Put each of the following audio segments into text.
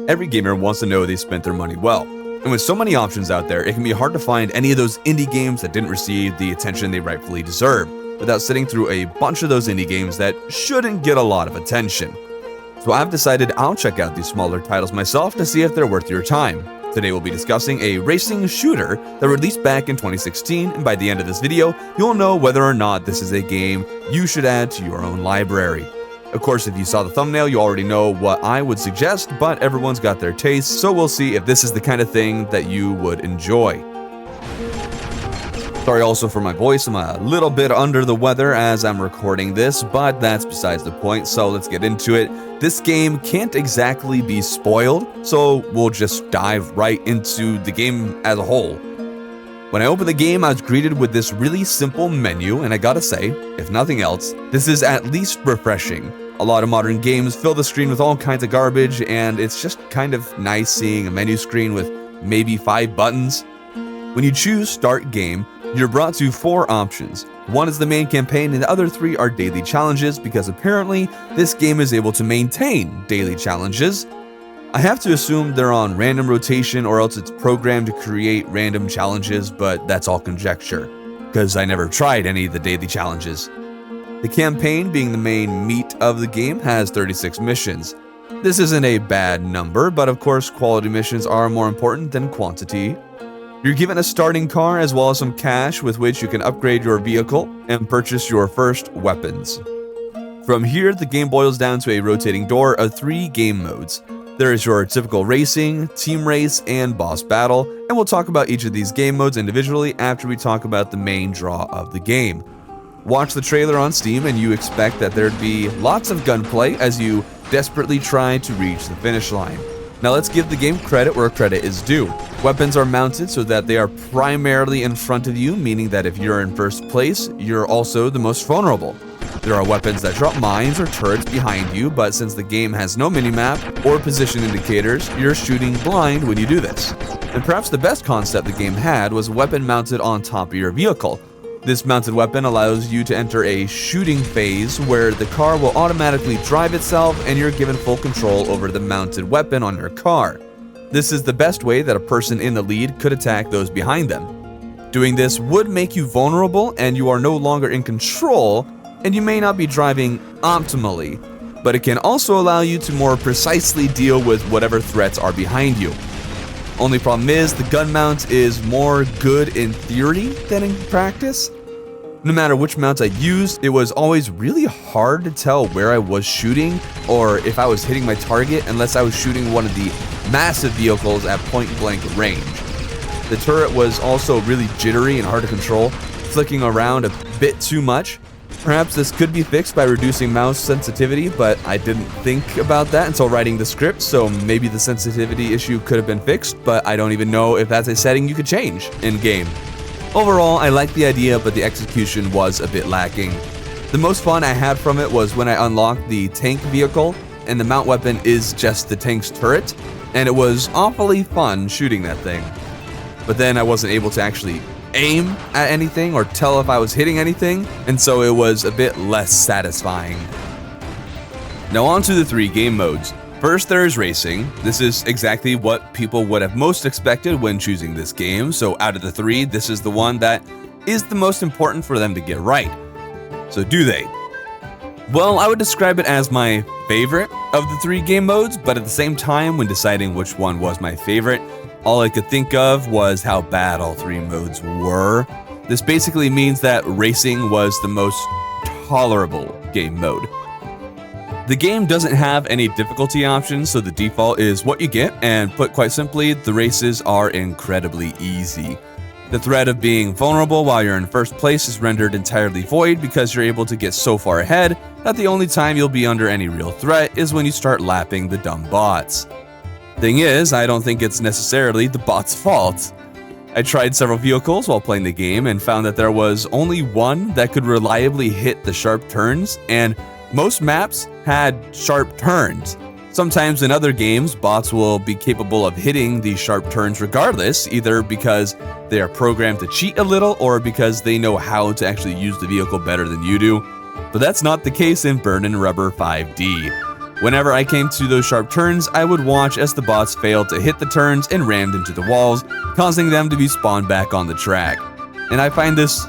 Every gamer wants to know they spent their money well. And with so many options out there, it can be hard to find any of those indie games that didn't receive the attention they rightfully deserve, without sitting through a bunch of those indie games that shouldn't get a lot of attention. So I've decided I'll check out these smaller titles myself to see if they're worth your time. Today we'll be discussing a racing shooter that released back in 2016, and by the end of this video, you'll know whether or not this is a game you should add to your own library. Of course, if you saw the thumbnail, you already know what I would suggest, but everyone's got their taste, so we'll see if this is the kind of thing that you would enjoy. Sorry also for my voice, I'm a little bit under the weather as I'm recording this, but that's besides the point, so let's get into it. This game can't exactly be spoiled, so we'll just dive right into the game as a whole. When I opened the game, I was greeted with this really simple menu, and I gotta say, if nothing else, this is at least refreshing. A lot of modern games fill the screen with all kinds of garbage, and it's just kind of nice seeing a menu screen with maybe 5 buttons. When you choose Start Game, you're brought to 4 options. One is the main campaign, and the other 3 are daily challenges, because apparently this game is able to maintain daily challenges. I have to assume they're on random rotation, or else it's programmed to create random challenges, but that's all conjecture, because I never tried any of the daily challenges. The campaign, being the main meat of the game, has 36 missions. This isn't a bad number, but of course quality missions are more important than quantity. You're given a starting car as well as some cash with which you can upgrade your vehicle and purchase your first weapons. From here, the game boils down to a rotating door of 3 game modes. There is your typical racing, team race, and boss battle, and we'll talk about each of these game modes individually after we talk about the main draw of the game. Watch the trailer on Steam and you expect that there'd be lots of gunplay as you desperately try to reach the finish line. Now let's give the game credit where credit is due. Weapons are mounted so that they are primarily in front of you, meaning that if you're in first place, you're also the most vulnerable. There are weapons that drop mines or turrets behind you, but since the game has no minimap or position indicators, you're shooting blind when you do this. And perhaps the best concept the game had was a weapon mounted on top of your vehicle. This mounted weapon allows you to enter a shooting phase where the car will automatically drive itself and you're given full control over the mounted weapon on your car. This is the best way that a person in the lead could attack those behind them. Doing this would make you vulnerable and you are no longer in control, and you may not be driving optimally, but it can also allow you to more precisely deal with whatever threats are behind you. Only problem is, the gun mount is more good in theory than in practice. No matter which mount I used, it was always really hard to tell where I was shooting or if I was hitting my target unless I was shooting one of the massive vehicles at point-blank range. The turret was also really jittery and hard to control, flicking around a bit too much. Perhaps this could be fixed by reducing mouse sensitivity, but I didn't think about that until writing the script, so maybe the sensitivity issue could have been fixed, but I don't even know if that's a setting you could change in-game. Overall, I liked the idea, but the execution was a bit lacking. The most fun I had from it was when I unlocked the tank vehicle, and the mount weapon is just the tank's turret, and it was awfully fun shooting that thing. But then I wasn't able to actually aim at anything or tell if I was hitting anything, and so it was a bit less satisfying. Now on to the 3 game modes. First, there is racing. This is exactly what people would have most expected when choosing this game, so out of the 3, this is the one that is the most important for them to get right. So do they? Well, I would describe it as my favorite of the 3 game modes, but at the same time, when deciding which one was my favorite, all I could think of was how bad all 3 modes were. This basically means that racing was the most tolerable game mode. The game doesn't have any difficulty options, so the default is what you get, and put quite simply, the races are incredibly easy. The threat of being vulnerable while you're in first place is rendered entirely void because you're able to get so far ahead that the only time you'll be under any real threat is when you start lapping the dumb bots. Thing is, I don't think it's necessarily the bot's fault. I tried several vehicles while playing the game and found that there was only one that could reliably hit the sharp turns, and most maps had sharp turns. Sometimes in other games, bots will be capable of hitting these sharp turns regardless, either because they are programmed to cheat a little or because they know how to actually use the vehicle better than you do. But that's not the case in Burnin Rubber 5D. Whenever I came to those sharp turns, I would watch as the bots failed to hit the turns and rammed into the walls, causing them to be spawned back on the track. And I find this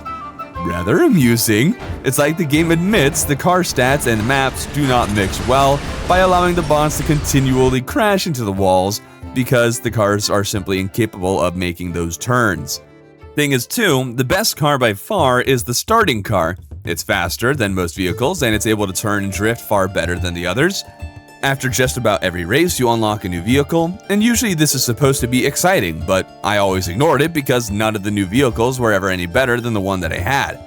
rather amusing. It's like the game admits the car stats and maps do not mix well by allowing the bots to continually crash into the walls because the cars are simply incapable of making those turns. Thing is too, the best car by far is the starting car. It's faster than most vehicles and it's able to turn and drift far better than the others. After just about every race, you unlock a new vehicle, and usually this is supposed to be exciting, but I always ignored it because none of the new vehicles were ever any better than the one that I had.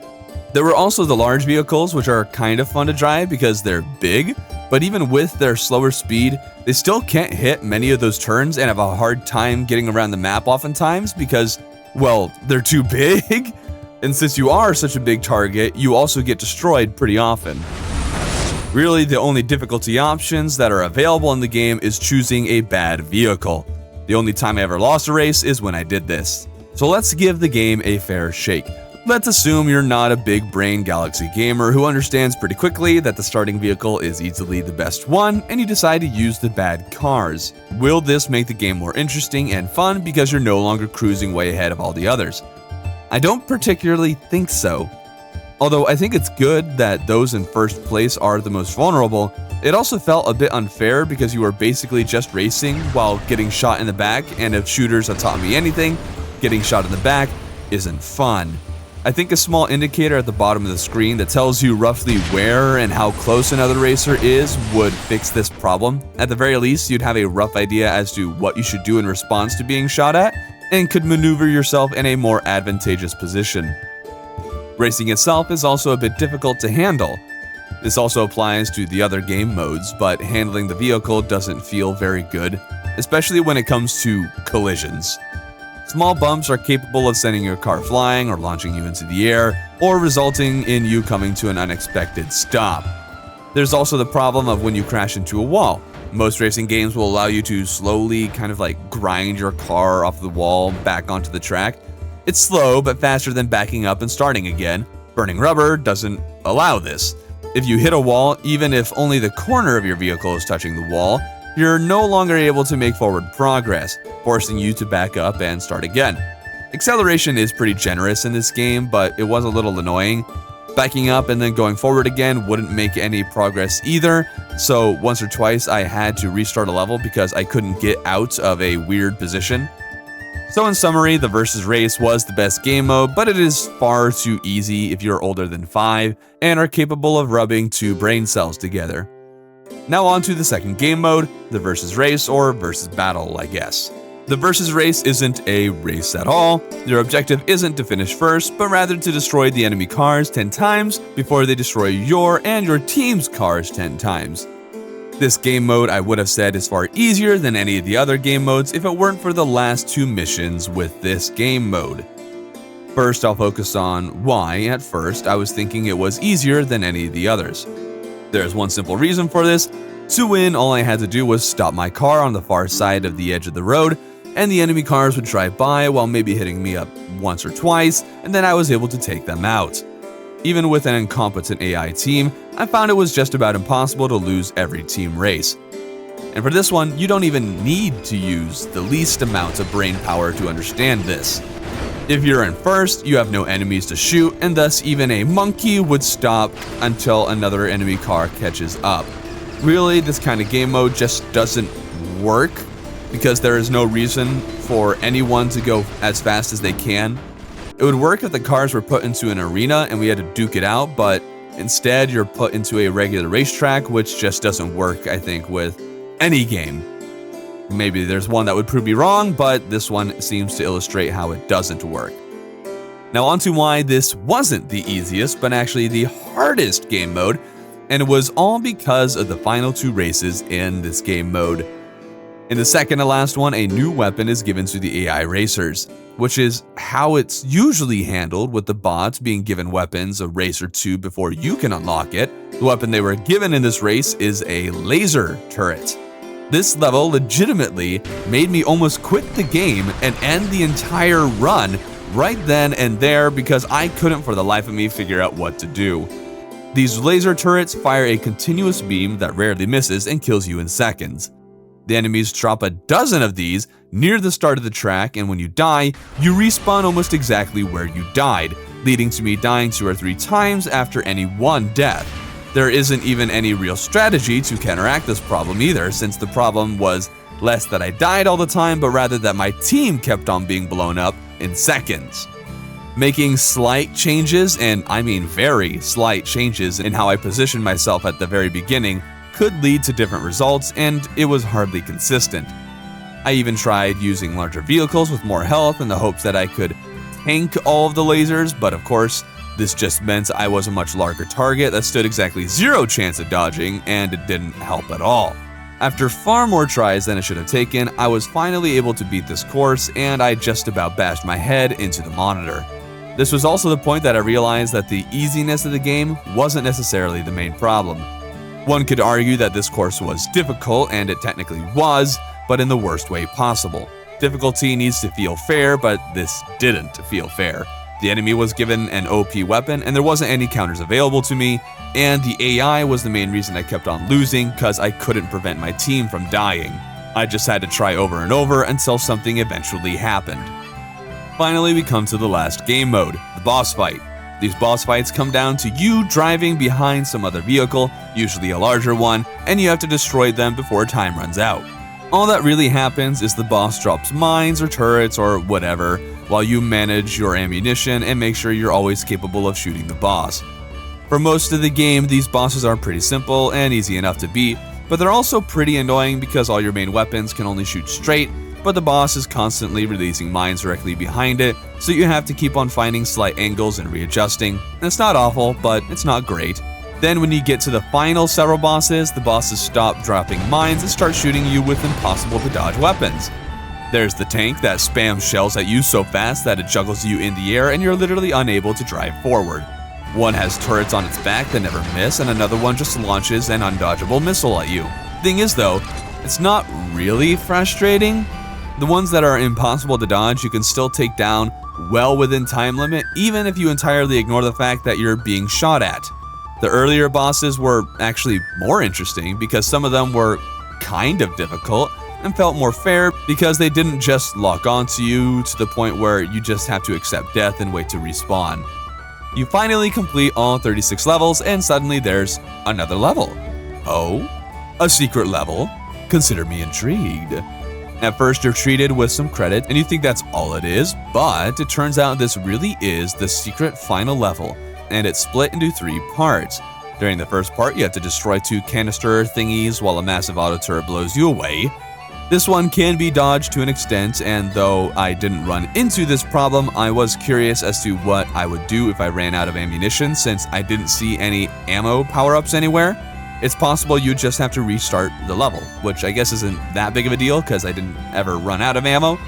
There were also the large vehicles, which are kind of fun to drive because they're big, but even with their slower speed, they still can't hit many of those turns and have a hard time getting around the map oftentimes because, well, they're too big. And since you are such a big target, you also get destroyed pretty often. Really, the only difficulty options that are available in the game is choosing a bad vehicle. The only time I ever lost a race is when I did this. So let's give the game a fair shake. Let's assume you're not a big brain Galaxy gamer who understands pretty quickly that the starting vehicle is easily the best one, and you decide to use the bad cars. Will this make the game more interesting and fun because you're no longer cruising way ahead of all the others? I don't particularly think so. Although I think it's good that those in first place are the most vulnerable, it also felt a bit unfair because you were basically just racing while getting shot in the back, and if shooters have taught me anything, getting shot in the back isn't fun. I think a small indicator at the bottom of the screen that tells you roughly where and how close another racer is would fix this problem. At the very least, you'd have a rough idea as to what you should do in response to being shot at, and could maneuver yourself in a more advantageous position. Racing itself is also a bit difficult to handle. This also applies to the other game modes, but handling the vehicle doesn't feel very good, especially when it comes to collisions. Small bumps are capable of sending your car flying or launching you into the air, or resulting in you coming to an unexpected stop. There's also the problem of when you crash into a wall. Most racing games will allow you to slowly kind of like grind your car off the wall back onto the track. It's slow, but faster than backing up and starting again. Burnin Rubber doesn't allow this. If you hit a wall, even if only the corner of your vehicle is touching the wall, you're no longer able to make forward progress, forcing you to back up and start again. Acceleration is pretty generous in this game, but it was a little annoying. Backing up and then going forward again wouldn't make any progress either, so once or twice I had to restart a level because I couldn't get out of a weird position. So in summary, the versus race was the best game mode, but it is far too easy if you're older than 5 and are capable of rubbing 2 brain cells together. Now on to the second game mode, the versus race, or versus battle, I guess. The versus race isn't a race at all. Your objective isn't to finish first, but rather to destroy the enemy cars 10 times before they destroy your and your team's cars 10 times. This game mode, I would have said, is far easier than any of the other game modes if it weren't for the last 2 missions with this game mode. First, I'll focus on why, at first, I was thinking it was easier than any of the others. There's one simple reason for this. To win, all I had to do was stop my car on the far side of the edge of the road, and the enemy cars would drive by while maybe hitting me up once or twice, and then I was able to take them out. Even with an incompetent AI team, I found it was just about impossible to lose every team race. And for this one, you don't even need to use the least amount of brain power to understand this. If you're in first, you have no enemies to shoot, and thus even a monkey would stop until another enemy car catches up. Really, this kind of game mode just doesn't work because there is no reason for anyone to go as fast as they can. It would work if the cars were put into an arena and we had to duke it out, but instead you're put into a regular racetrack, which just doesn't work, I think, with any game. Maybe there's one that would prove me wrong, but this one seems to illustrate how it doesn't work. Now on to why this wasn't the easiest, but actually the hardest game mode, and it was all because of the final 2 races in this game mode. In the second to last one, a new weapon is given to the AI racers, which is how it's usually handled, with the bots being given weapons a race or 2 before you can unlock it. The weapon they were given in this race is a laser turret. This level legitimately made me almost quit the game and end the entire run right then and there because I couldn't for the life of me figure out what to do. These laser turrets fire a continuous beam that rarely misses and kills you in seconds. The enemies drop a dozen of these near the start of the track, and when you die, you respawn almost exactly where you died, leading to me dying 2 or 3 times after any one death. There isn't even any real strategy to counteract this problem either, since the problem was less that I died all the time, but rather that my team kept on being blown up in seconds. Making slight changes, and I mean very slight changes, in how I positioned myself at the very beginning could lead to different results, and it was hardly consistent. I even tried using larger vehicles with more health in the hopes that I could tank all of the lasers, but of course, this just meant I was a much larger target that stood exactly 0 chance of dodging, and it didn't help at all. After far more tries than it should have taken, I was finally able to beat this course, and I just about bashed my head into the monitor. This was also the point that I realized that the easiness of the game wasn't necessarily the main problem. One could argue that this course was difficult, and it technically was, but in the worst way possible. Difficulty needs to feel fair, but this didn't feel fair. The enemy was given an OP weapon, and there wasn't any counters available to me, and the AI was the main reason I kept on losing, because I couldn't prevent my team from dying. I just had to try over and over until something eventually happened. Finally, we come to the last game mode, the boss fight. These boss fights come down to you driving behind some other vehicle, usually a larger one, and you have to destroy them before time runs out. All that really happens is the boss drops mines or turrets or whatever, while you manage your ammunition and make sure you're always capable of shooting the boss. For most of the game, these bosses are pretty simple and easy enough to beat, but they're also pretty annoying because all your main weapons can only shoot straight, but the boss is constantly releasing mines directly behind it, so you have to keep on finding slight angles and readjusting. It's not awful, but it's not great. Then when you get to the final several bosses, the bosses stop dropping mines and start shooting you with impossible to dodge weapons. There's the tank that spams shells at you so fast that it juggles you in the air and you're literally unable to drive forward. One has turrets on its back that never miss, and another one just launches an undodgeable missile at you. Thing is though, it's not really frustrating. The ones that are impossible to dodge you can still take down well within time limit, even if you entirely ignore the fact that you're being shot at. The earlier bosses were actually more interesting because some of them were kind of difficult and felt more fair because they didn't just lock onto you to the point where you just have to accept death and wait to respawn. You finally complete all 36 levels and suddenly there's another level. Oh? A secret level? Consider me intrigued. At first you're treated with some credit and you think that's all it is, but it turns out this really is the secret final level, and it's split into 3 parts. During the first part you have to destroy 2 canister thingies while a massive auto turret blows you away. This one can be dodged to an extent, and though I didn't run into this problem, I was curious as to what I would do if I ran out of ammunition since I didn't see any ammo power-ups anywhere. It's possible you just have to restart the level, which I guess isn't that big of a deal because I didn't ever run out of ammo.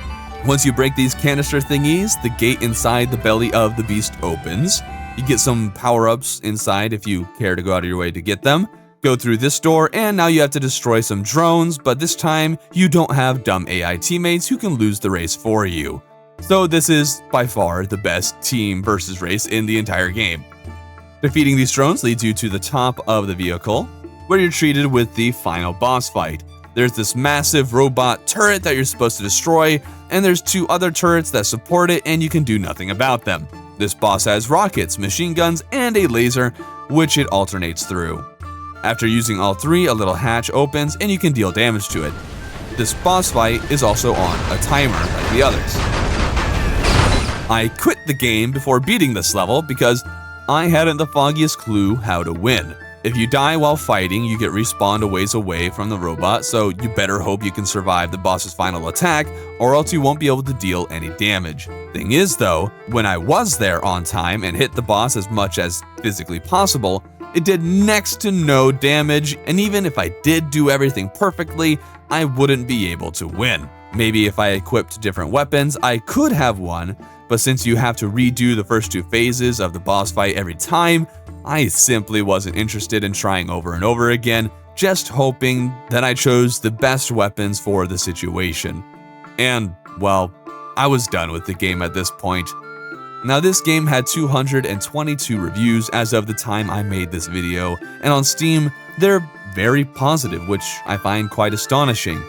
Once you break these canister thingies, the gate inside the belly of the beast opens. You get some power-ups inside if you care to go out of your way to get them. Go through this door, and now you have to destroy some drones, but this time you don't have dumb AI teammates who can lose the race for you. So this is by far the best team versus race in the entire game. Defeating these drones leads you to the top of the vehicle, where you're treated with the final boss fight. There's this massive robot turret that you're supposed to destroy, and there's 2 other turrets that support it and you can do nothing about them. This boss has rockets, machine guns, and a laser, which it alternates through. After using all 3, a little hatch opens and you can deal damage to it. This boss fight is also on a timer like the others. I quit the game before beating this level because I hadn't the foggiest clue how to win. If you die while fighting, you get respawned a ways away from the robot, so you better hope you can survive the boss's final attack, or else you won't be able to deal any damage. Thing is though, when I was there on time and hit the boss as much as physically possible, it did next to no damage, and even if I did do everything perfectly, I wouldn't be able to win. Maybe if I equipped different weapons, I could have won, but since you have to redo the first 2 phases of the boss fight every time, I simply wasn't interested in trying over and over again, just hoping that I chose the best weapons for the situation. And, well, I was done with the game at this point. Now this game had 222 reviews as of the time I made this video, and on Steam, they're very positive, which I find quite astonishing.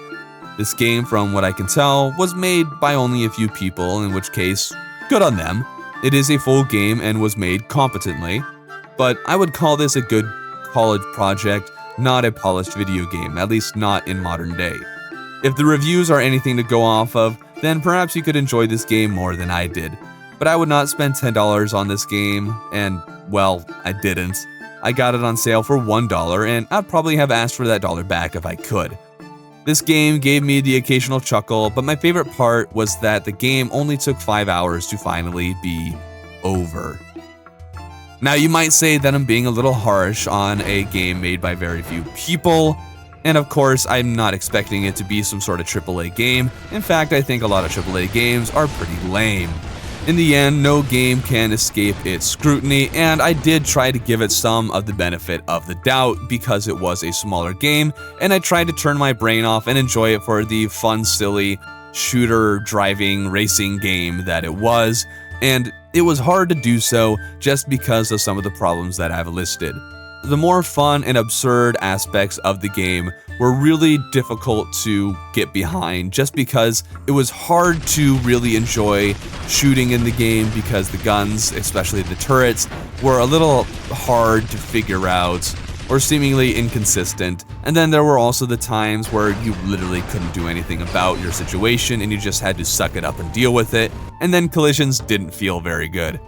This game, from what I can tell, was made by only a few people, in which case, good on them. It is a full game and was made competently, but I would call this a good college project, not a polished video game, at least not in modern day. If the reviews are anything to go off of, then perhaps you could enjoy this game more than I did. But I would not spend $10 on this game, and, well, I didn't. I got it on sale for $1, and I'd probably have asked for that dollar back if I could. This game gave me the occasional chuckle, but my favorite part was that the game only took 5 hours to finally be over. Now you might say that I'm being a little harsh on a game made by very few people, and of course I'm not expecting it to be some sort of AAA game. In fact, I think a lot of AAA games are pretty lame. In the end, no game can escape its scrutiny, and I did try to give it some of the benefit of the doubt because it was a smaller game, and I tried to turn my brain off and enjoy it for the fun, silly, shooter, driving, racing game that it was, and it was hard to do so just because of some of the problems that I've listed. The more fun and absurd aspects of the game were really difficult to get behind just because it was hard to really enjoy shooting in the game because the guns, especially the turrets, were a little hard to figure out or seemingly inconsistent. And then there were also the times where you literally couldn't do anything about your situation and you just had to suck it up and deal with it, and then collisions didn't feel very good.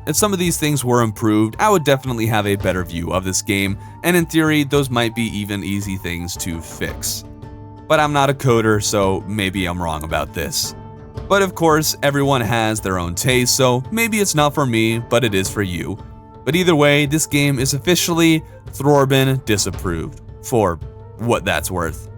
If some of these things were improved, I would definitely have a better view of this game, and in theory, those might be even easy things to fix. But I'm not a coder, so maybe I'm wrong about this. But of course, everyone has their own taste, so maybe it's not for me, but it is for you. But either way, this game is officially Throarbin disapproved, for what that's worth.